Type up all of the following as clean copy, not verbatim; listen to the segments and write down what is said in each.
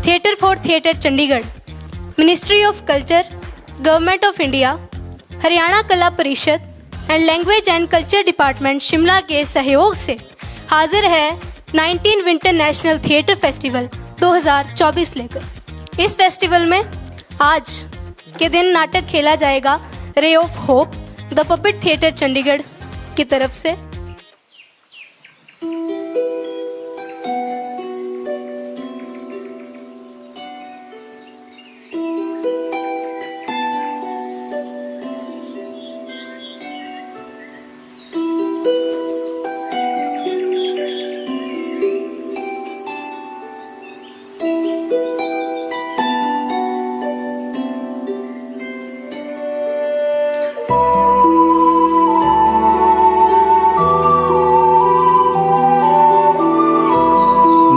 Theatre for theatre Chandigarh, ministry of culture, government of India, Haryana कला परिषद and language and culture department Shimla के सहयोग से हाजिर है 19 विंटर नेशनल थिएटर फेस्टिवल 2024 लेकर। इस फेस्टिवल में आज के दिन नाटक खेला जाएगा ray of hope the puppet theatre Chandigarh की तरफ से।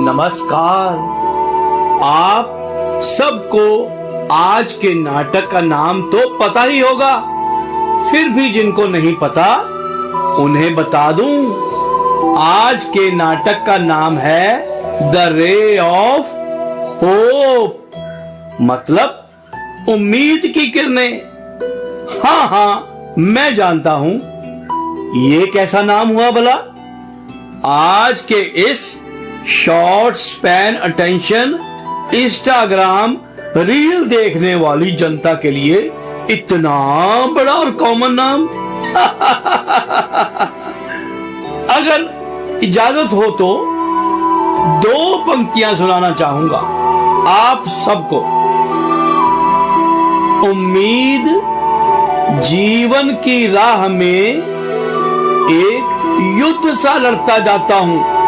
नमस्कार। आप सबको आज के नाटक का नाम तो पता ही होगा, फिर भी जिनको नहीं पता उन्हें बता दूं। आज के नाटक का नाम है द रे ऑफ होप, मतलब उम्मीद की किरणें। हाँ, मैं जानता हूं ये कैसा नाम हुआ भला। आज के इस short span attention Instagram reel देखने वाली जनता के लिए इतना बड़ा और कॉमन नाम। अगर इजाजत हो तो 2 पंक्तियां सुनाना चाहूंगा आप सबको। उम्मीद जीवन की राह में एक युद्ध सा लड़ता जाता हूं।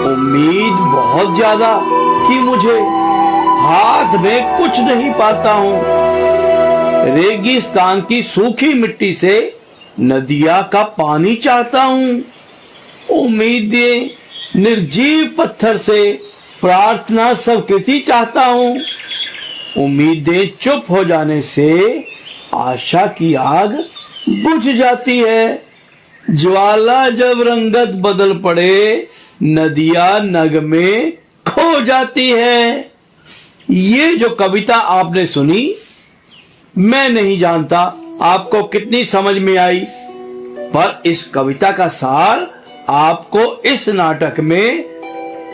उम्मीद बहुत ज्यादा कि मुझे हाथ में कुछ नहीं पाता हूं। रेगिस्तान की सूखी मिट्टी से नदिया का पानी चाहता हूं। उम्मीदें निर्जीव पत्थर से प्रार्थना स्वीकृति चाहता हूं। उम्मीदें चुप हो जाने से आशा की आग बुझ जाती है। ज्वाला जब रंगत बदल पड़े, नदिया नग में खो जाती है। ये जो कविता आपने सुनी, मैं नहीं जानता आपको कितनी समझ में आई, पर इस कविता का सार आपको इस नाटक में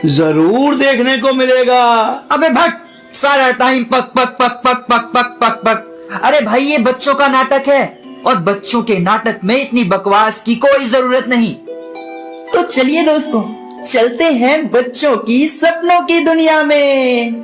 जरूर देखने को मिलेगा। अबे भट, सारा टाइम पक पक पक पक पक पक पक पक। अरे भाई, ये बच्चों का नाटक है और बच्चों के नाटक में इतनी बकवास की कोई जरूरत नहीं। तो चलिए दोस्तों, चलते हैं बच्चों की सपनों की दुनिया में।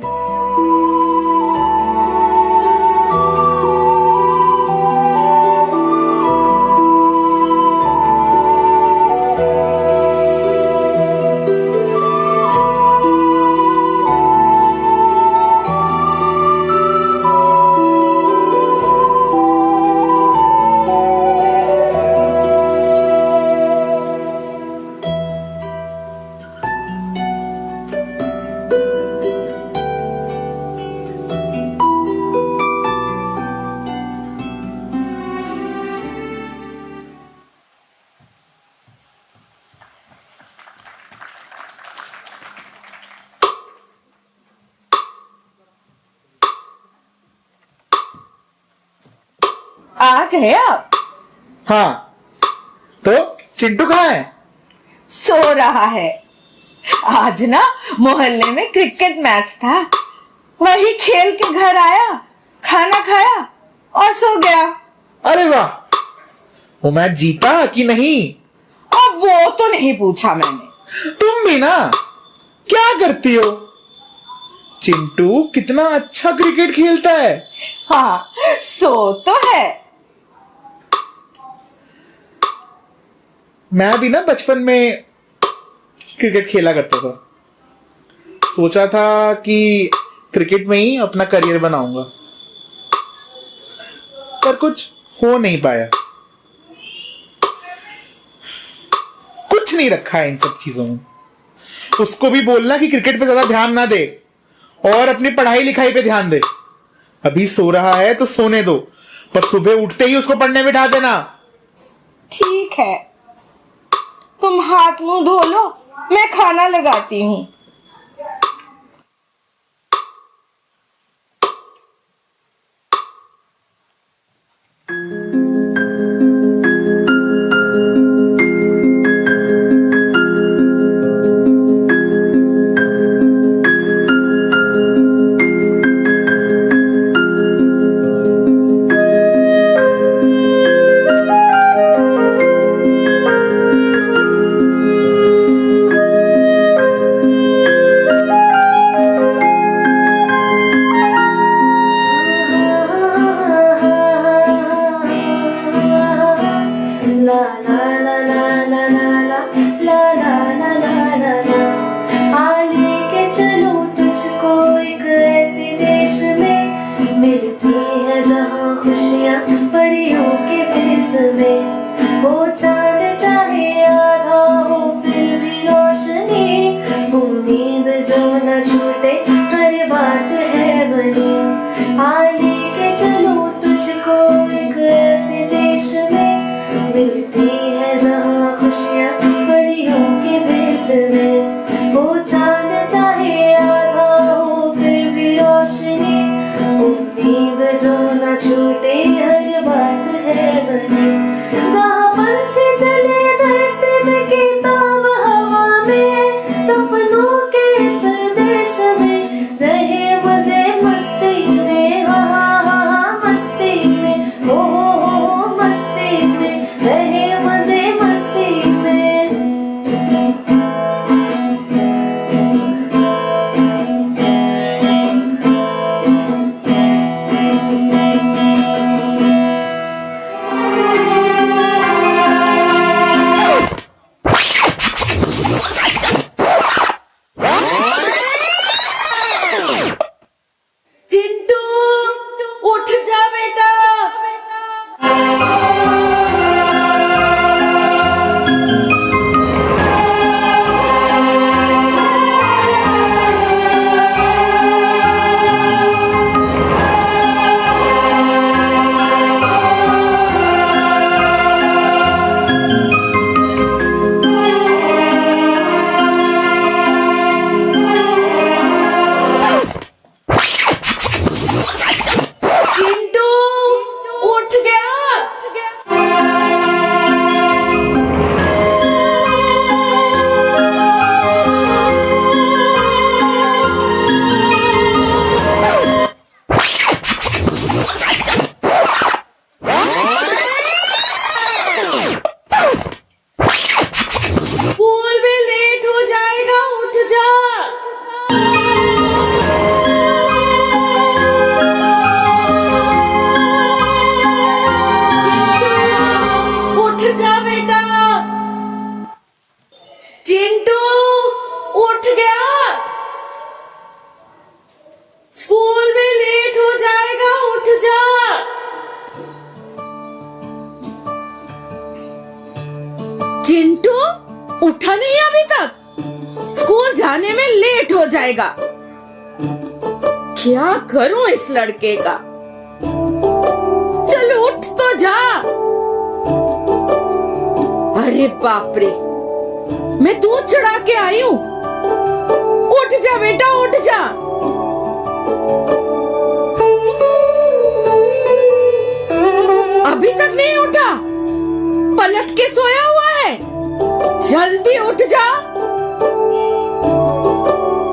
आ गए आप? हाँ, तो चिंटू कहाँ है? सो रहा है। आज ना मोहल्ले में क्रिकेट मैच था, वही खेल के घर आया, खाना खाया और सो गया। अरे वाह, वो मैच जीता कि नहीं? अब वो तो नहीं पूछा मैंने। तुम भी ना क्या करती हो? चिंटू कितना अच्छा क्रिकेट खेलता है। हाँ, सो तो है। मैं भी ना बचपन में क्रिकेट खेला करता था। सोचा था कि क्रिकेट में ही अपना करियर बनाऊंगा, पर कुछ हो नहीं पाया। कुछ नहीं रखा है इन सब चीजों में। उसको भी बोलना कि क्रिकेट पे ज्यादा ध्यान ना दे और अपनी पढ़ाई लिखाई पे ध्यान दे। अभी सो रहा है तो सोने दो, पर सुबह उठते ही उसको पढ़ने बिठा देना। ठीक है, तुम हाथ मुंह धो लो, मैं खाना लगाती हूँ। न छूटे हर बात है बनी। आने के चलो तुझको एक ऐसे देश में, मिलती है जहाँ खुशियाँ परियों के भेष में। वो चांद चाहे आधा हो फिर भी रोशनी, उम्मीद जो न छूटे हर बात है बनी। जहाँ पंछी चले धरती में किताब हवा में, सपनों के इस देश में रहे मजे मस्ती में। हाँ हाँ हाँ हाँ मस्ती में, हो मस्ती में रहे मजे मस्ती में। चिंटू उठ जा बेटा। चिंटू उठ गया। स्कूल में लेट हो जाएगा, उठ जा। चिंटू उठ जा बेटा। चिंटू उठ गया। स्कूल में लेट हो जाएगा, उठ जा। चिंटू उठा नहीं अभी तक? स्कूल जाने में लेट हो जाएगा। क्या करूं इस लड़के का? चलो उठ तो जा। अरे बाप रे, मैं दूध चढ़ा के आई हूँ। उठ जा बेटा, उठ जा। अभी तक नहीं उठा? पलट के सोया हुआ है? जल्दी उठ जा।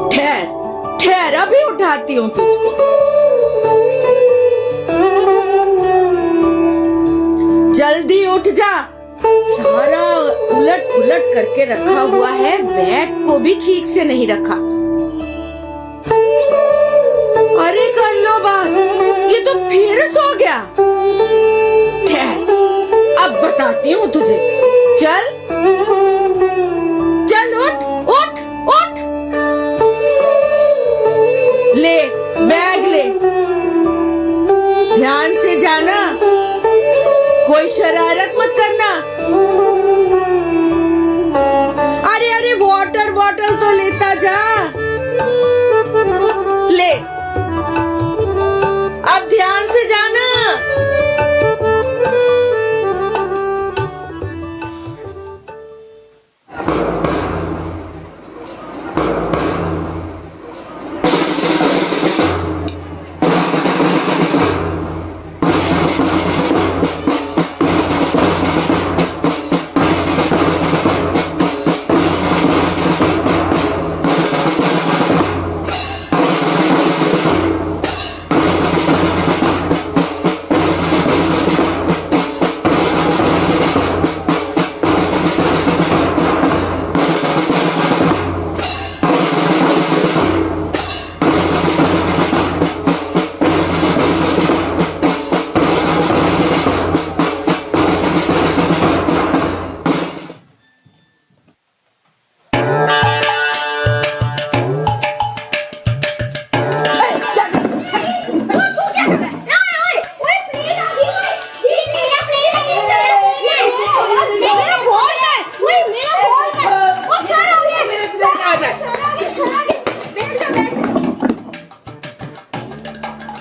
ठहर ठहर, अभी उठाती हूँ तुझको। जल्दी उठ जा। सारा उलट पुलट करके रखा हुआ है, बैग को भी ठीक से नहीं रखा। अरे कर लो बात, ये तो फिर सो गया। ठहर, अब बताती हूँ तुझे। चल चल, उठ उठ उठ। ले बैग ले, ध्यान से जाना, कोई शरारत मत करना। अरे अरे वाटर बॉटल तो लेता जा। ले, अब ध्यान से जाना।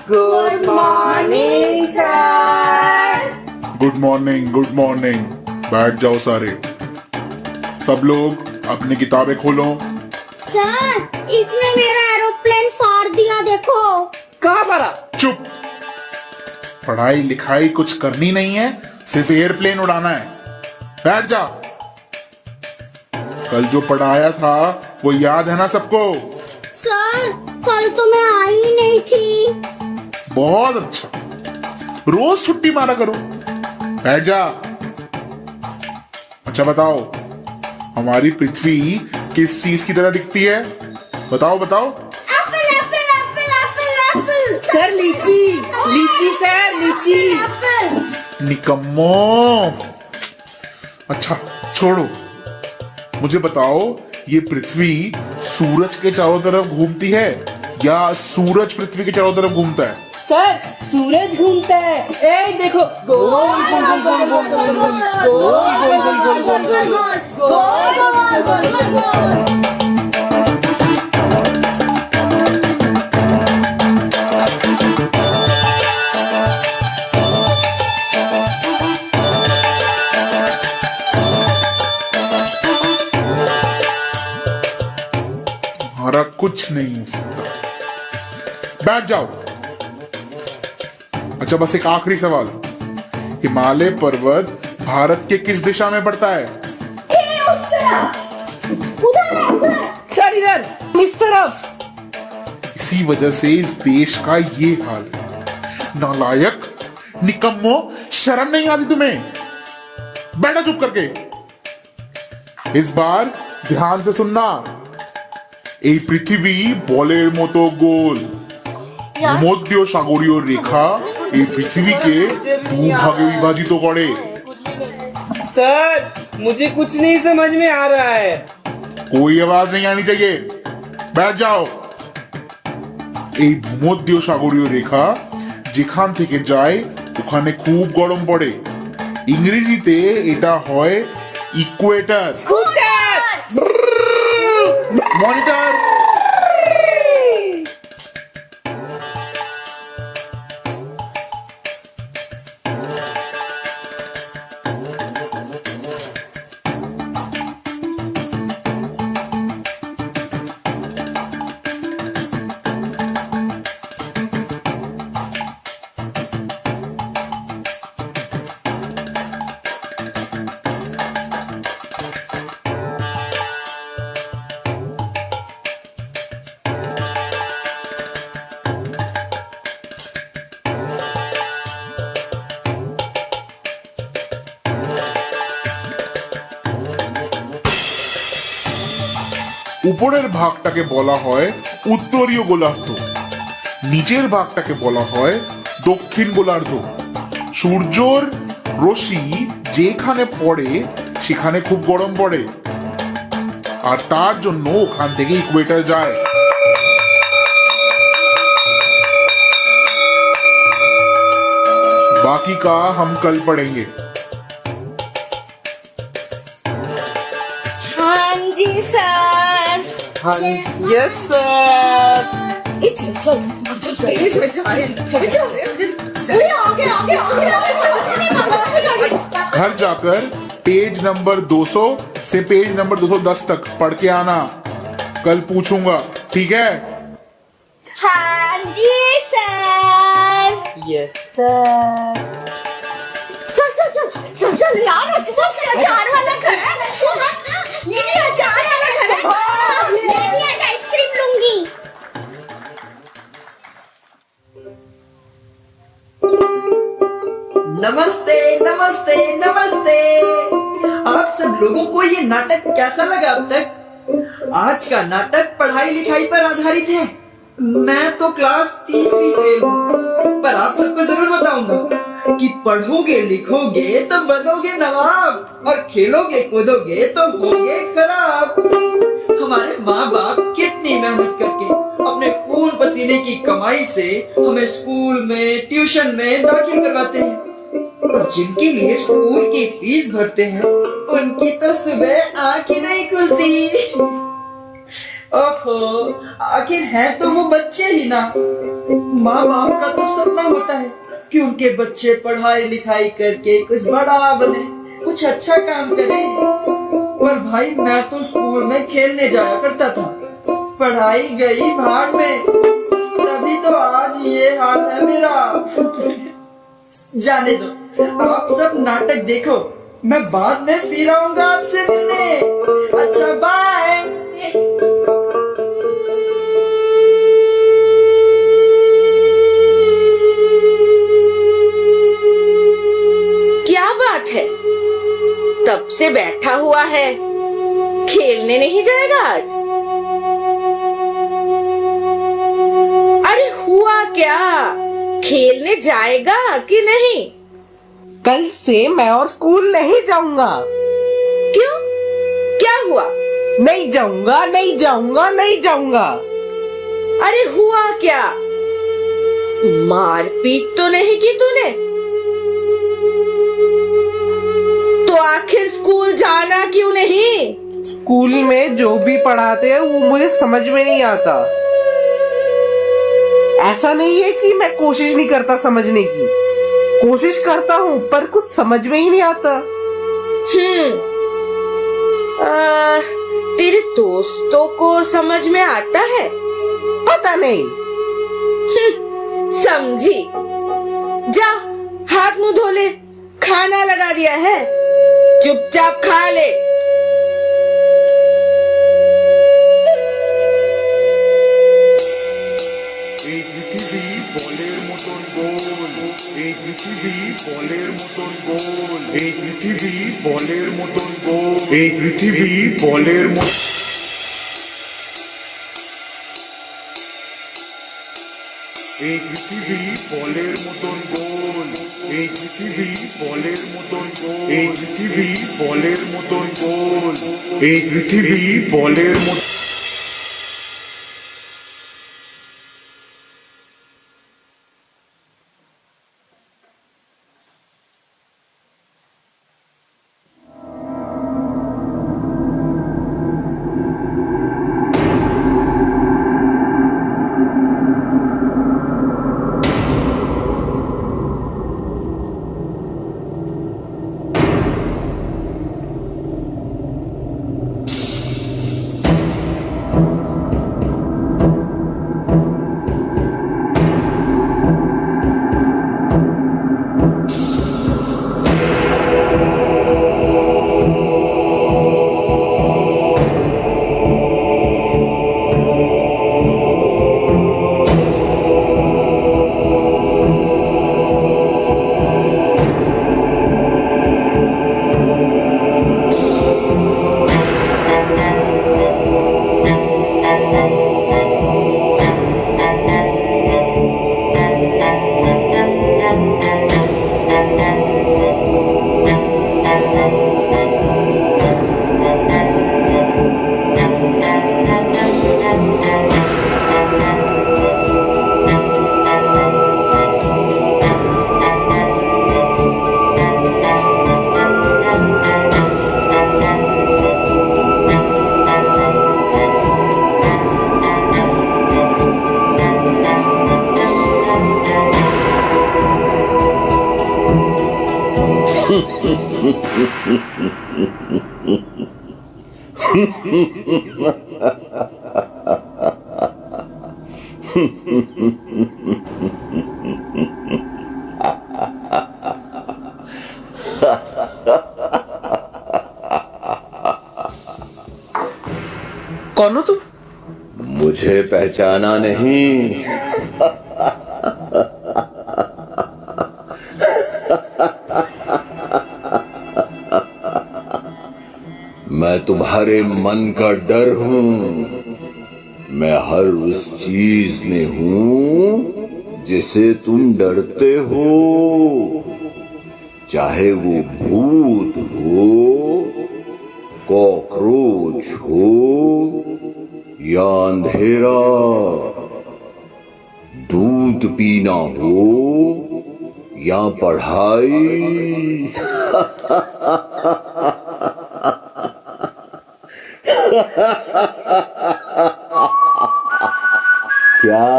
Good morning sir. Good morning. बैठ जाओ सारे। सब लोग अपनी किताबें खोलो। सर, इसने मेरा एरोप्लेन फाड़ दिया, देखो। कहाँ मारा? चुप। पढ़ाई लिखाई कुछ करनी नहीं है, सिर्फ एयरप्लेन उड़ाना है। बैठ जा। कल जो पढ़ाया था वो याद है ना सबको? सर, कल तो मैं आई ही नहीं थी। बहुत अच्छा, रोज छुट्टी मारा करो। बैठ जा। अच्छा बताओ, हमारी पृथ्वी किस चीज की तरह दिखती है? बताओ बताओ। Apple Apple Apple Apple Apple. Sir लीची सर, लीची। एप्पल। निकम्मो। अच्छा छोड़ो, मुझे बताओ, ये पृथ्वी सूरज के चारों तरफ घूमती है या सूरज पृथ्वी के चारों तरफ घूमता है? सर, सूरज घूमता है। ए देखो, गोल गोल गोल गोल गोल गोल गोल गोल गोल गोल गोल गोल। हमारा कुछ नहीं हो सकता। बैठ जाओ। अच्छा बस एक आखिरी सवाल, हिमालय पर्वत भारत के किस दिशा में पड़ता है? सर इधर, इस तरफ। इसी वजह से इस देश का ये हाल है। नालायक, निकम्मो, शर्म नहीं आती तुम्हें? बैठा चुप करके। इस बार ध्यान से सुनना। এই পৃথিবী বলের মতো গোল, ভূমধ্য সাগরীয় রেখা এই পৃথিবীকে দুভাগে বিভাজিত করে। सर, मुझे कुछ नहीं समझ में आ रहा है। कोई आवाज नहीं आनी चाहिए। बैठ जाओ। এই ভূমধ্য সাগরীয় রেখা যেখান থেকে যায় ওখানে খুব গরম পড়ে। ইংরেজিতে এটা হয় ইকুয়েটর। মনিটর। উপরের ভাগটাকে বলা হয় উত্তরীয় গোলার্ধ, নিচের ভাগটাকে বলা হয় দক্ষিণ গোলার্ধ। সূর্যর রশ্মি যেখানে পড়ে সেখানে খুব গরম পড়ে, আর তার জন্য ওখান থেকে ইকুয়েটর যায়। बाकी का हम कल पढ़ेंगे। हाँ जी सर। Yes sir. घर जाकर पेज नंबर 200 से पेज नंबर 210 तक पढ़ के आना, कल पूछूंगा, ठीक है? हाँ जी सर। Yes sir. चल यार, अचार वाला घर है। ये अचार वाला घर है। मैं भी आज आइसक्रीम लूंगी। नमस्ते नमस्ते नमस्ते। आप सब लोगों को ये नाटक कैसा लगा अब तक? आज का नाटक पढ़ाई लिखाई पर आधारित है। मैं तो क्लास तीसरी फेल हूँ, पर आप सबको जरूर बताऊंगा कि पढ़ोगे लिखोगे तो बनोगे नवाब, और खेलोगे कूदोगे तो होगे खराब। हमारे माँ बाप कितनी मेहनत करके अपने खून पसीने की कमाई से हमें स्कूल में, ट्यूशन में दाखिल करवाते हैं, और जिनके लिए स्कूल की फीस भरते हैं उनकी तो सुबह आंख ही नहीं खुलती। ओहो, आखिर है तो वो बच्चे ही ना। माँ बाप का तो सपना होता है कि उनके बच्चे पढ़ाई लिखाई करके कुछ बड़ा बने, कुछ अच्छा काम करे। पर भाई मैं तो स्कूल में खेलने जाया करता था, पढ़ाई गई भाग में, तभी तो आज ये हाल है मेरा। जाने दो, आप सब नाटक देखो, मैं बाद में फिर आऊंगा आपसे मिलने। अच्छा बाय। क्या बात है, तब से बैठा हुआ है, खेलने नहीं जाएगा आज? अरे हुआ क्या, खेलने जाएगा कि नहीं? कल से मैं और स्कूल नहीं जाऊंगा। क्यों, क्या हुआ? नहीं जाऊंगा, नहीं जाऊंगा, नहीं जाऊंगा। अरे हुआ क्या, मारपीट तो नहीं की तूने? तो आखिर स्कूल जाना क्यों नहीं? स्कूल में जो भी पढ़ाते हैं वो मुझे समझ में नहीं आता। ऐसा नहीं है कि मैं कोशिश नहीं करता समझने की, कोशिश करता हूँ पर कुछ समझ में ही नहीं आता। तेरे दोस्तों को समझ में आता है? पता नहीं। समझी, जा हाथ मुंह धो ले, खाना लगा दिया है, चुपचाप खा ले। এই পৃথিবী বলের মতন গোল, এই পৃথিবী বলের মতন গোল, এই পৃথিবী বলের মতন গোল, এই পৃথিবী বলের মতন, এই পৃথিবী বলের মতন গোল, এই পৃথিবী বলের মতন গোল, এই পৃথিবী বলের মতন গোল, এই পৃথিবী বলের মতন। कौन हो तुम? मुझे पहचाना नहीं? मैं तुम्हारे मन का डर हूं। मैं हर उस चीज में हूं जिसे तुम डरते हो, चाहे वो भूत हो, कॉकरोच हो या अंधेरा, दूध पीना हो या पढ़ाई। क्या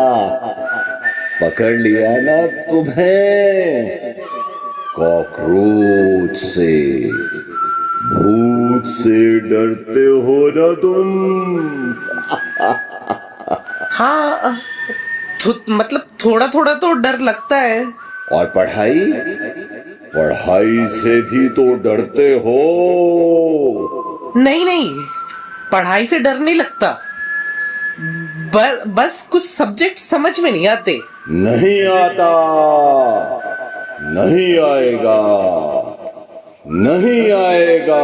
पकड़ लिया ना तुम्हें, कॉकरोच से, भूत से डरते हो ना तुम। हाँ मतलब थोड़ा थोड़ा तो डर लगता है। और पढ़ाई, पढ़ाई से भी तो डरते हो। नहीं, पढ़ाई से डर नहीं लगता, बस कुछ सब्जेक्ट समझ में नहीं आते। नहीं आता, नहीं आएगा, नहीं आएगा।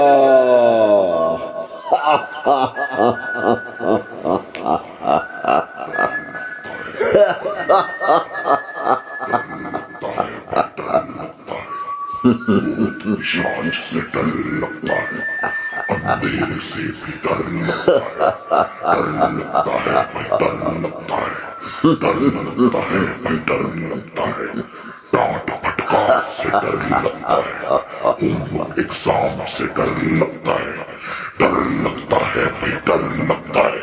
पिशाच से डर लगता है, अंधेरे से भी डर लगता है, डर लगता है भाई, डर लगता है, डर लगता है भाई, डर लगता है, डांट फटकार से डर लगता है, होमवर्क एग्जाम से डर लगता है, डर लगता है भाई, डर लगता है,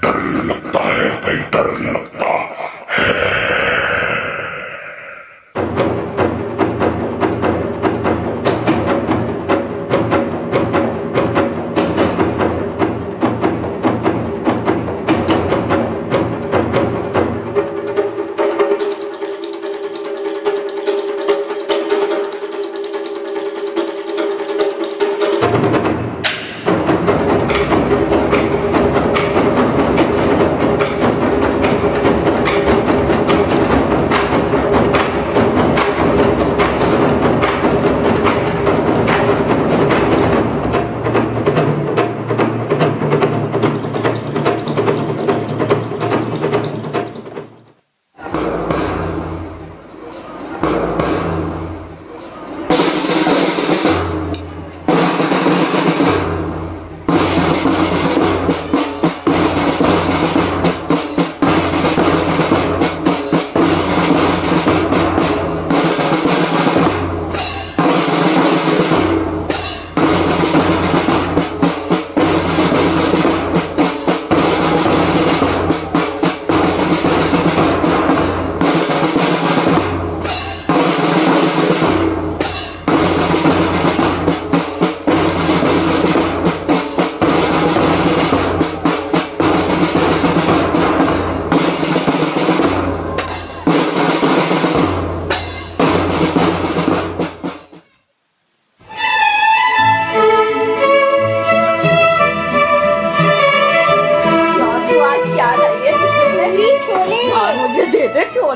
डर लगता है भाई, डर लगता है।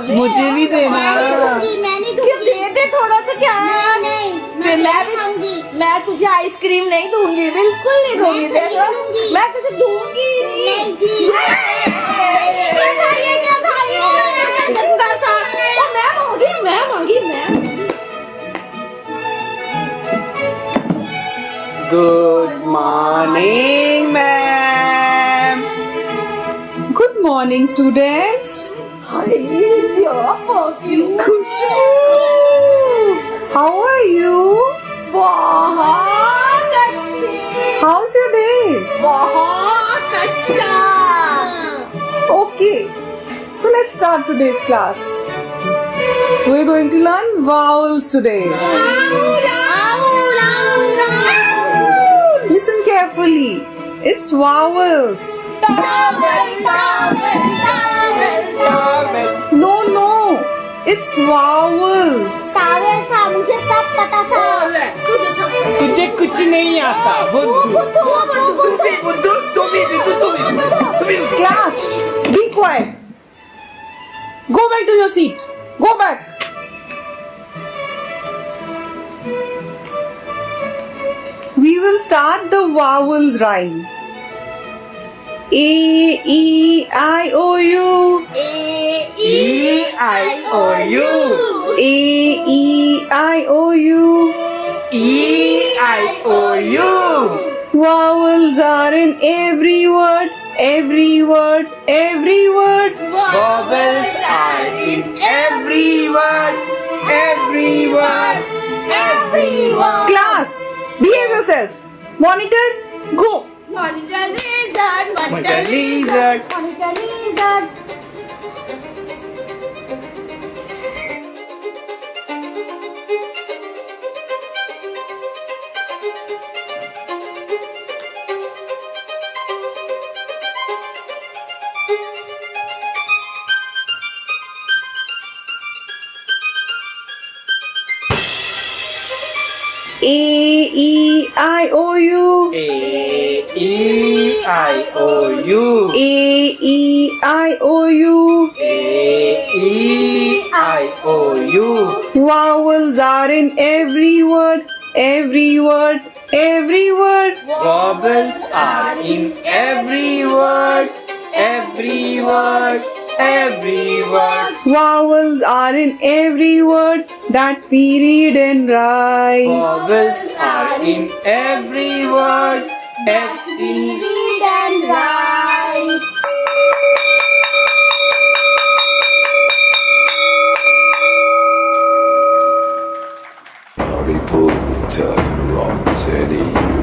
मुझे भी देना। मैं नहीं दूंगी। दे दे थोड़ा सा, क्या नहीं फिर मैं भी खाऊंगी। मैं तुझे आइसक्रीम नहीं दूंगी, बिल्कुल नहीं दूंगी। मैं नहीं दूंगी। मैं तुझे दूंगी नहीं जी। क्या खाइए, क्या खाइए? गंदा सा। मैं मांगी। Good morning ma'am. Good morning students. Khushboo, how are you? बहुत अच्छी। How's your day? बहुत अच्छा। Okay, so let's start today's class. We're going to learn vowels today. Listen carefully. It's vowels. No. It's vowels. Towel था, मुझे सब पता था। तुझे कुछ नहीं आता Class, be quiet. Go back to your seat. Go back. We will start the vowels rhyme. A, E, I, O, U. E-I-O-U. A, E, I, O, U. E-I-O-U. Vowels are in every word, every word, every word. Vowels are in every word, every word, every word. Class, behave yourself. Monitor, go. Monitor lizard, Monitor lizard. monitor lizard. I O U. A-E-I-O-U. A-E-I-O-U. A-E-I-O-U. Vowels are in every word, every word, every word. Vowels are in every word, every word, every word. Vowels are in every word that we read and write. Vowels are in every word, every Read and write. Party pulling rods Eddie you.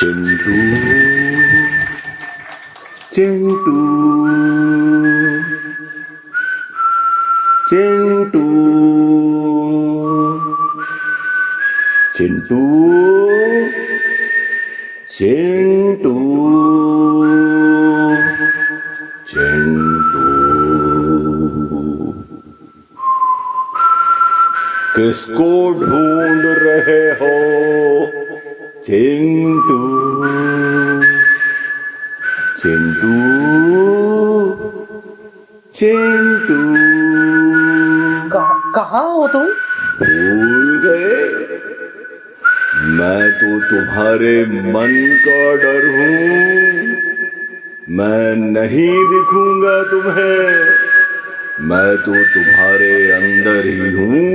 Chintu Chintu Chintu Chintu Chintu Chintu किसको ढूंढ रहे हो चिंटू चिंटू चिंटू कहाँ हो तुम? भूल गए? मैं तो तुम्हारे मन का डर हूं। मैं नहीं दिखूंगा तुम्हें, मैं तो तुम्हारे अंदर ही हूं।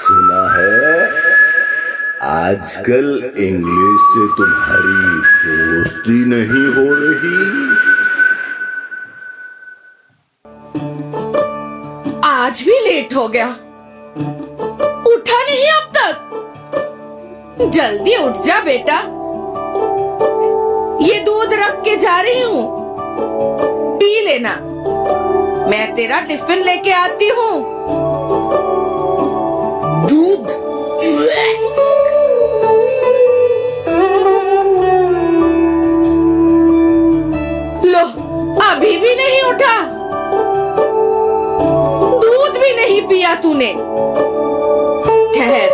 सुना है आजकल इंग्लिश से तुम्हारी दोस्ती नहीं हो रही। आज भी लेट हो गया, उठा नहीं अब तक। जल्दी उठ जा बेटा, ये दूध रख के जा रही हूँ, पी लेना। मैं तेरा टिफिन लेके आती हूँ। दूध लो, अभी भी नहीं उठा, दूध भी नहीं पिया तूने। ठहर,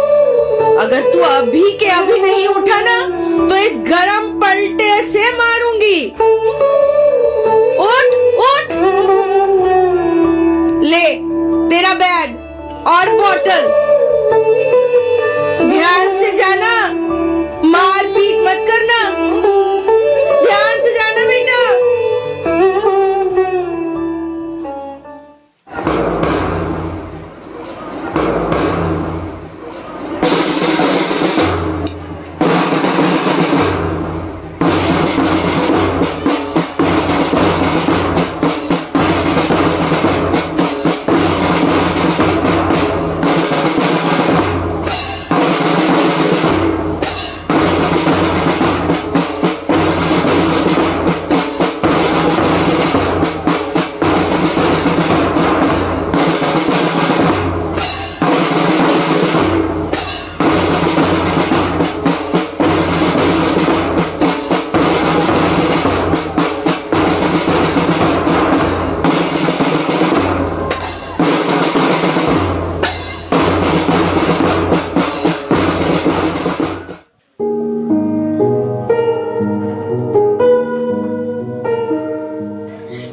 अगर तू अभी के अभी नहीं उठा ना तो इस गरम पलटे से मारूंगी। उठ उठ, ले तेरा बैग और बोतल। ध्यान से जाना, मार पीट मत करना। ध्यान से जाना बेटा।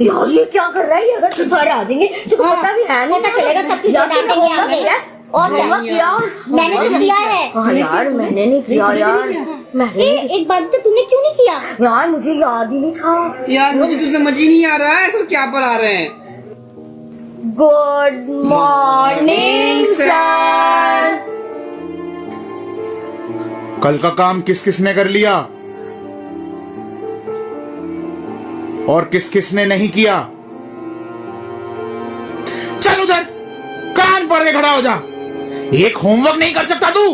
यार ये क्या कर रहा है? ये अगर तो सारे आ जाएंगे तो पता भी है नहीं, पता चलेगा सब कुछ डांटेंगे हमें। और क्या किया? मैंने तो किया है। हाँ यार मैंने नहीं किया यार। मैंने एक बात तो तुमने क्यों नहीं किया? यार मुझे याद ही नहीं था यार, मुझे तो समझ ही नहीं आ रहा है सर क्या पढ़ा रहे हैं। Good morning sir. कल का काम किस किसने कर लिया और किस किसने नहीं किया? चल उधर कान पड़ के खड़ा हो जा। एक होमवर्क नहीं कर सकता तू?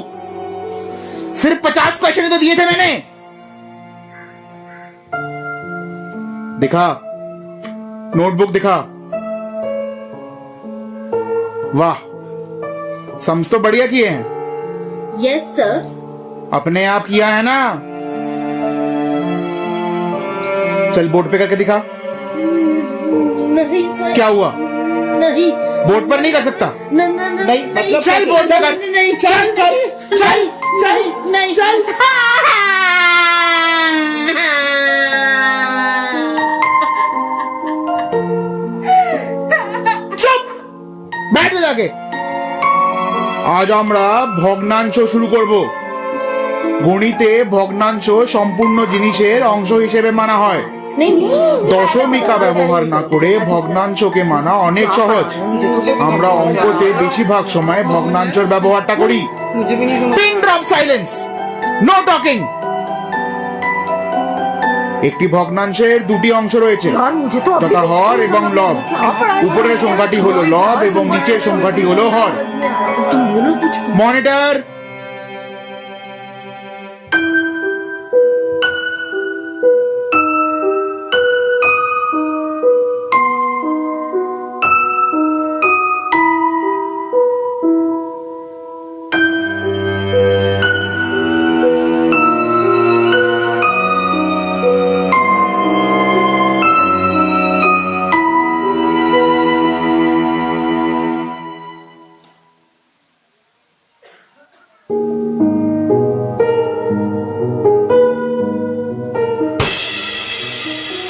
सिर्फ 50 क्वेश्चन तो दिए थे मैंने। दिखा, नोटबुक दिखा। वाह, सम्स तो बढ़िया किए हैं। Yes sir. अपने आप किया है ना? चल बोर्ड पे करके दिखा। नहीं सर। क्या हुआ? नहीं, बोर्ड पर नहीं कर सकता? नहीं मतलब चल बोर्ड पे कर। नहीं, चल कर, चल चल नहीं, चल। चुप बैठ जा जाके। আজ আমরা ভগ্নাংশ শুরু করব। গণিতে ভগ্নাংশ সম্পূর্ণ জিনিসের অংশ হিসেবে মানা হয়। দশমিকা ব্যবহার না করে ভগ্নাংশকে মানা অনেক সহজ। আমরা অঙ্কতে বেশিরভাগ সময় ভগ্নাংশের ব্যবহারটা করি। मुझे भी नहीं समझ। Pin drop silence, no talking. একটি ভগ্নাংশের দুটি অংশ রয়েছে, যথা হর এবং লব। উপরের সংখ্যাটি হলো লব এবং নিচের সংখ্যাটি হলো হর। মনিটর,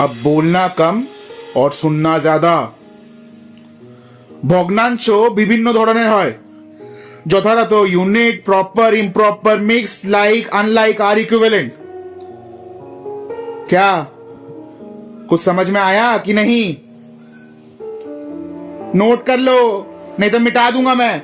अब बोलना कम और सुनना ज्यादा। ভগ্নাংশ বিভিন্ন ধরনের হয়, যথাযথ unit, proper, improper, mixed, like, unlike, are equivalent. क्या कुछ समझ में आया कि नहीं? नोट कर लो, नहीं तो मिटा दूंगा मैं।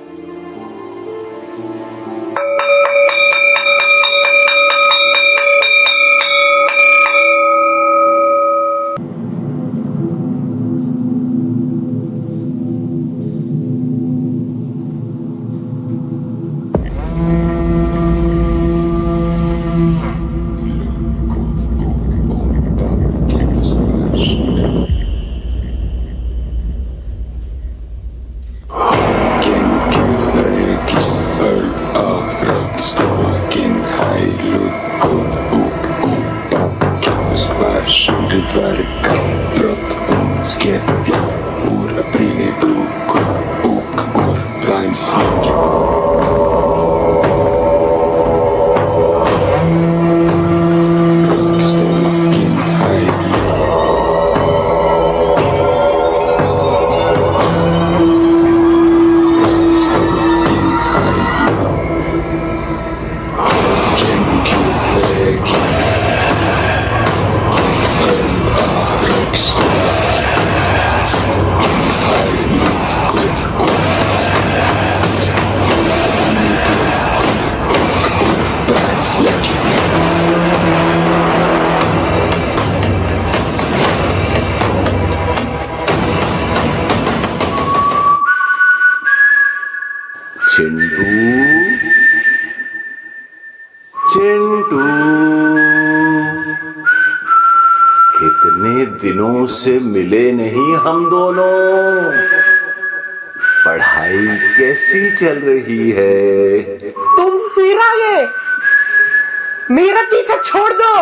चिंटू, कितने दिनों से मिले नहीं हम दोनों। पढ़ाई कैसी चल रही है? तुम फिर आ गए, मेरा पीछा छोड़ दो।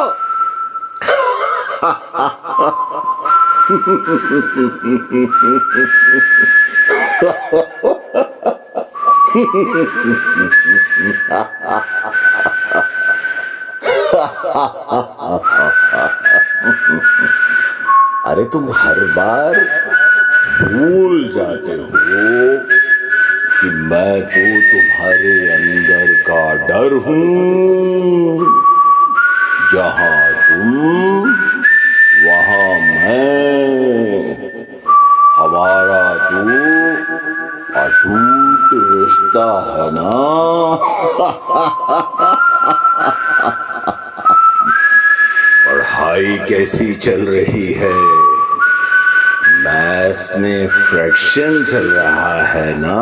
अरे तुम हर बार भूल जाते हो कि मैं तो तुम्हारे अंदर का डर हूं। जहां तुम वहां मैं, हमारा तो अटूट रिश्ता है ना। पढ़ाई कैसी चल रही है? मैथ्स में फ्रैक्शन चल रहा है ना।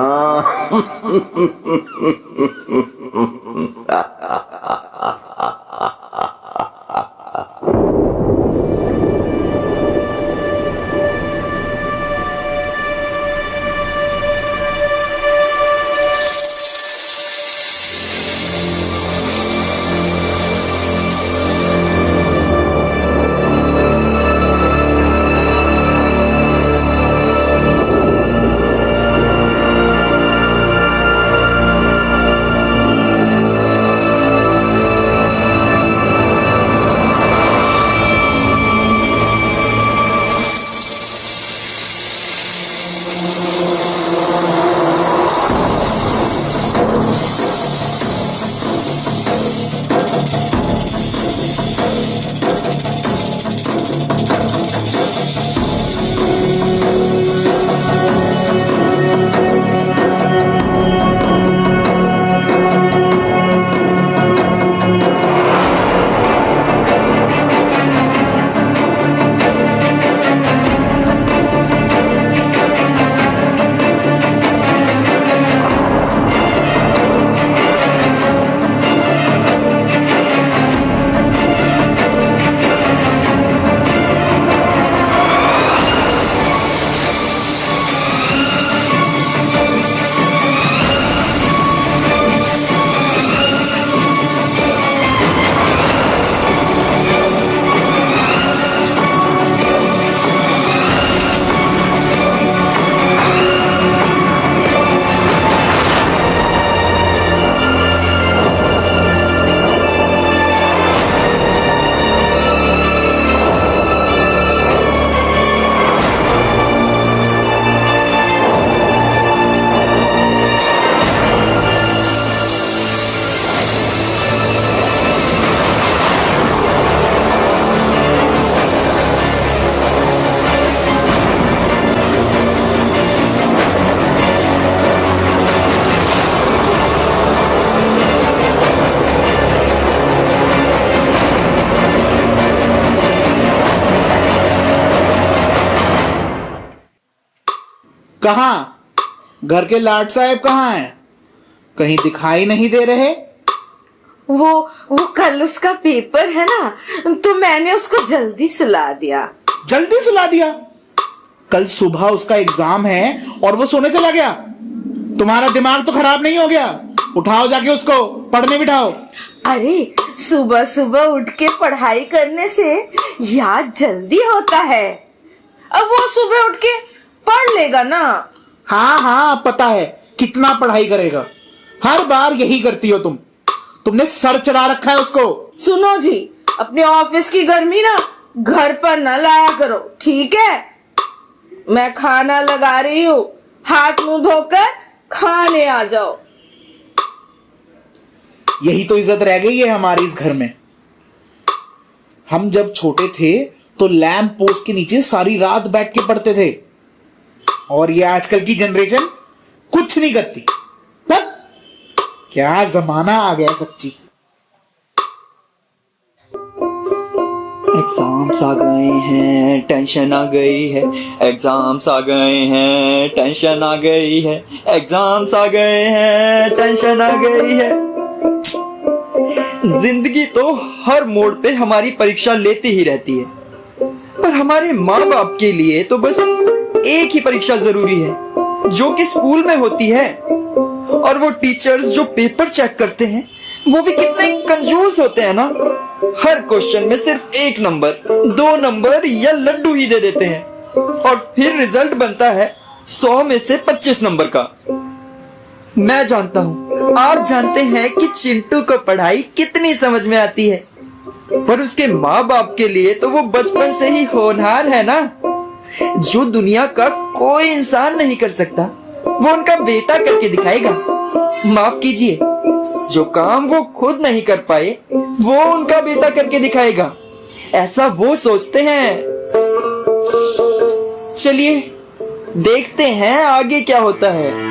कहाँ घर के लाट साहब कहाँ हैं? कहीं दिखाई नहीं दे रहे। वो कल उसका पेपर है ना, तो मैंने उसको जल्दी सुला दिया। जल्दी सुला दिया? कल सुबह उसका एग्जाम है और वो सोने चला गया। तुम्हारा दिमाग तो खराब नहीं हो गया? उठाओ जाके उसको, पढ़ने बिठाओ। अरे सुबह सुबह उठ के पढ़ाई करने से याद जल्दी होता है। अब वो सुबह उठ के पढ़ लेगा ना। हाँ हाँ पता है, कितना पढ़ाई करेगा। हर बार यही करती हो तुम। तुमने सर चढ़ा रखा है उसको। सुनो जी, अपने ऑफिस की गर्मी ना घर पर ना लाया करो, ठीक है? मैं खाना लगा रही हूँ, हाथ मुंह धोकर खाने आ जाओ। यही तो इज्जत रह गई है हमारी इस घर में। हम जब छोटे थे तो लैंप पोस्ट के नीचे सारी रात बैठ के पढ़ते थे, और ये आजकल की जनरेशन कुछ नहीं करती। पर क्या जमाना आ गया सच्ची। एग्जाम्स आ गए हैं, टेंशन आ गई है। एग्जाम्स आ गए हैं, टेंशन आ गई है। एग्जाम्स आ गए हैं, टेंशन आ गई है। जिंदगी तो हर मोड़ पे हमारी परीक्षा लेती ही रहती है, पर हमारे माँ बाप के लिए तो बस एक ही परीक्षा जरूरी है, जो कि स्कूल में होती है। और वो टीचर्स जो पेपर चेक करते हैं वो भी कितने कंजूस होते हैं ना। हर क्वेश्चन में सिर्फ 1 नंबर, 2 नंबर या लड्डू ही दे देते हैं, और फिर रिजल्ट बनता है 100 में से 25 नंबर का। मैं जानता हूँ, आप जानते हैं कि चिंटू को पढ़ाई कितनी समझ में आती है, पर उसके माँ बाप के लिए तो वो बचपन से ही होनहार है ना, जो दुनिया का कोई इंसान नहीं कर सकता वो उनका बेटा करके दिखाएगा। माफ कीजिए, जो काम वो खुद नहीं कर पाए वो उनका बेटा करके दिखाएगा, ऐसा वो सोचते हैं। चलिए देखते हैं आगे क्या होता है।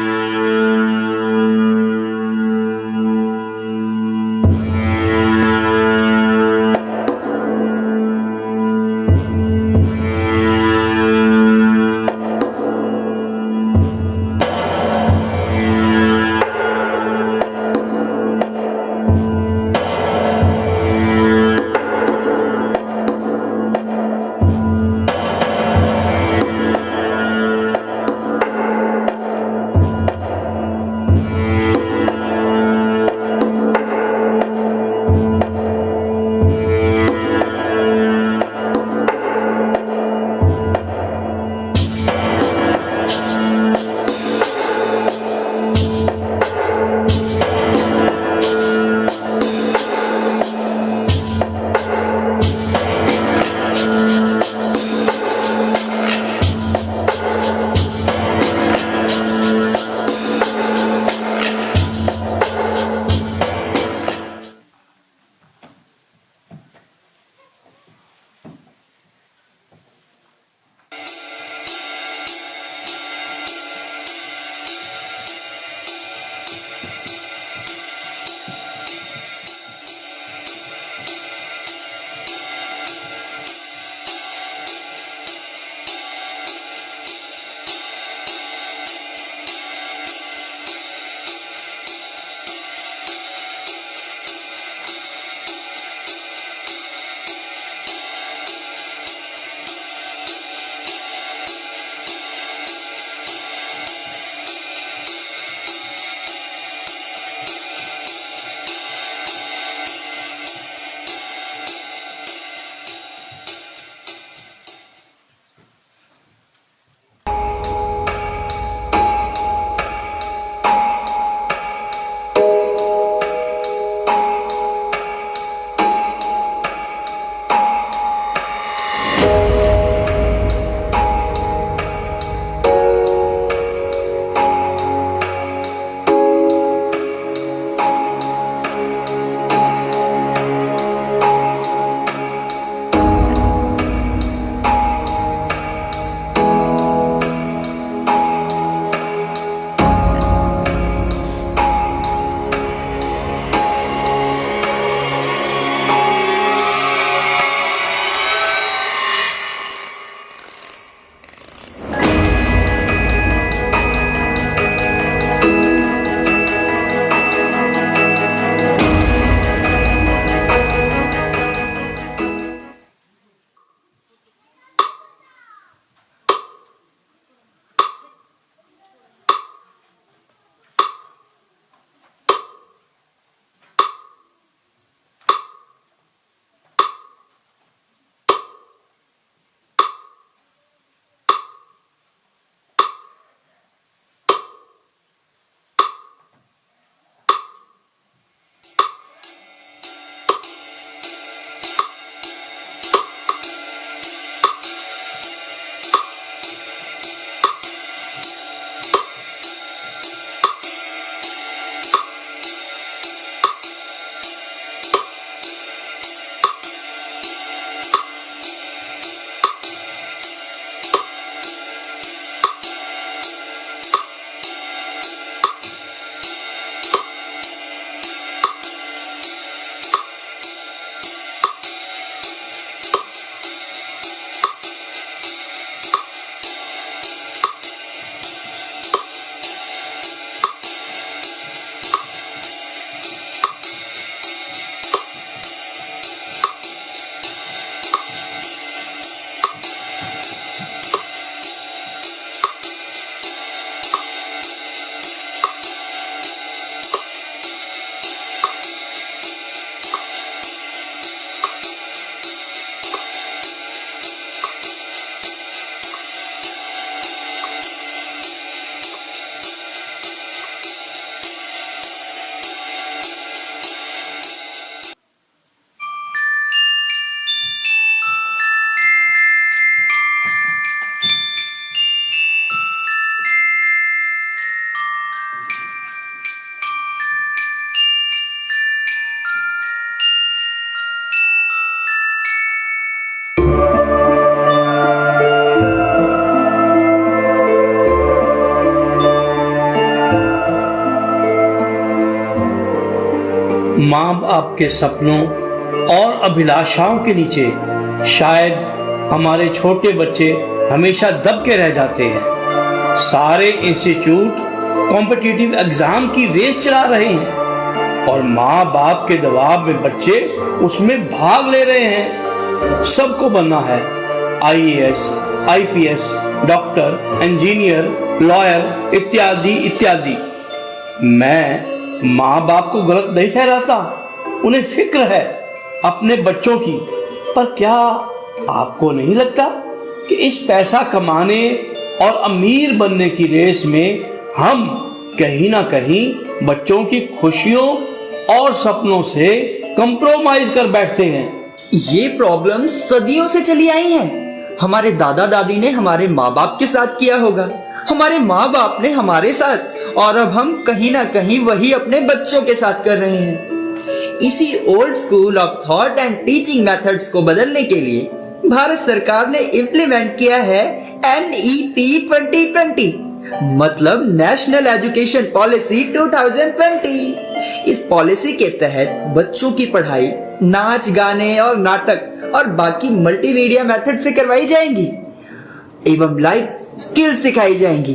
माँ बाप के सपनों और अभिलाषाओं के नीचे शायद हमारे छोटे बच्चे हमेशा दब के रह जाते हैं। सारे इंस्टीट्यूट कॉम्पिटिटिव एग्जाम की रेस चला रहे हैं और माँ बाप के दबाव में बच्चे उसमें भाग ले रहे हैं। सबको बनना है IAS, IPS, doctor, engineer, lawyer इत्यादि इत्यादि। मैं माँ बाप को गलत नहीं ठहराता, उन्हें फिक्र है अपने बच्चों की। पर क्या आपको नहीं लगता कि इस पैसा कमाने और अमीर बनने की रेस में हम कहीं ना कहीं बच्चों की खुशियों और सपनों से कंप्रोमाइज कर बैठते हैं? ये प्रॉब्लम सदियों से चली आई है। हमारे दादा दादी ने हमारे माँ बाप के साथ किया होगा, हमारे माँ बाप ने हमारे साथ, और अब हम कहीं ना कहीं वही अपने बच्चों के साथ कर रहे हैं। इसी old school of thought and teaching methods को बदलने के लिए भारत सरकार ने इम्प्लीमेंट किया है NEP 2020, मतलब नेशनल एजुकेशन पॉलिसी 2020। इस पॉलिसी के तहत बच्चों की पढ़ाई नाच, गाने और नाटक और बाकी मल्टीमीडिया मेथड से करवाई जाएंगी एवं लाइफ स्किल सिखाई जाएंगी।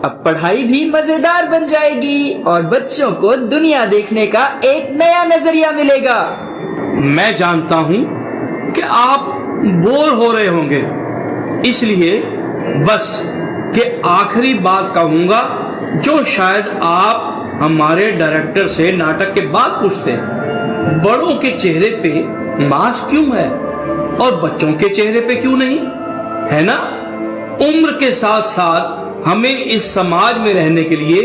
अब पढ़ाई भी मजेदार बन जाएगी और बच्चों को दुनिया देखने का एक नया नजरिया मिलेगा। मैं जानता हूं कि आप बोर हो रहे होंगे, इसलिए बस के आखिरी बात कहूंगा जो शायद आप हमारे डायरेक्टर से नाटक के बाद पूछते। बड़ों के चेहरे पे मास्क क्यों है और बच्चों के चेहरे पे क्यों नहीं है ना? उम्र के साथ साथ हमें इस समाज में रहने के लिए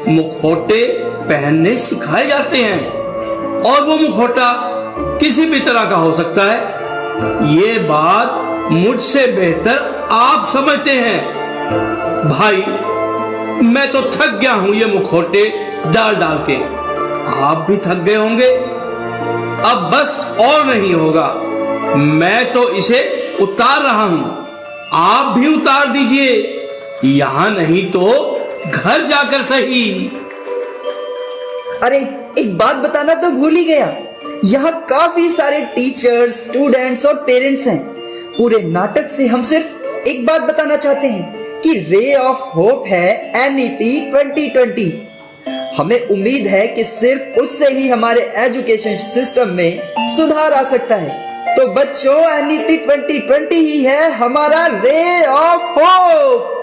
मुखौटे पहनने सिखाए जाते हैं और वो मुखौटा किसी भी तरह का हो सकता है। ये बात मुझसे बेहतर आप समझते हैं। भाई, मैं तो थक गया हूं ये मुखौटे डाल डाल के। आप भी थक गए होंगे। अब बस और नहीं होगा, मैं तो इसे उतार रहा हूं, आप भी उतार दीजिए। यहां नहीं तो घर जाकर सही। अरे एक बात बताना तो भूल ही गया, यहाँ काफी सारे टीचर्स, स्टूडेंट्स और पेरेंट्स हैं। पूरे नाटक से हम सिर्फ एक बात बताना चाहते हैं कि रे ऑफ होप है NEP 2020। हमें उम्मीद है कि सिर्फ उससे ही हमारे एजुकेशन सिस्टम में सुधार आ सकता है। तो बच्चों, NEP 2020 ही है हमारा रे ऑफ होप।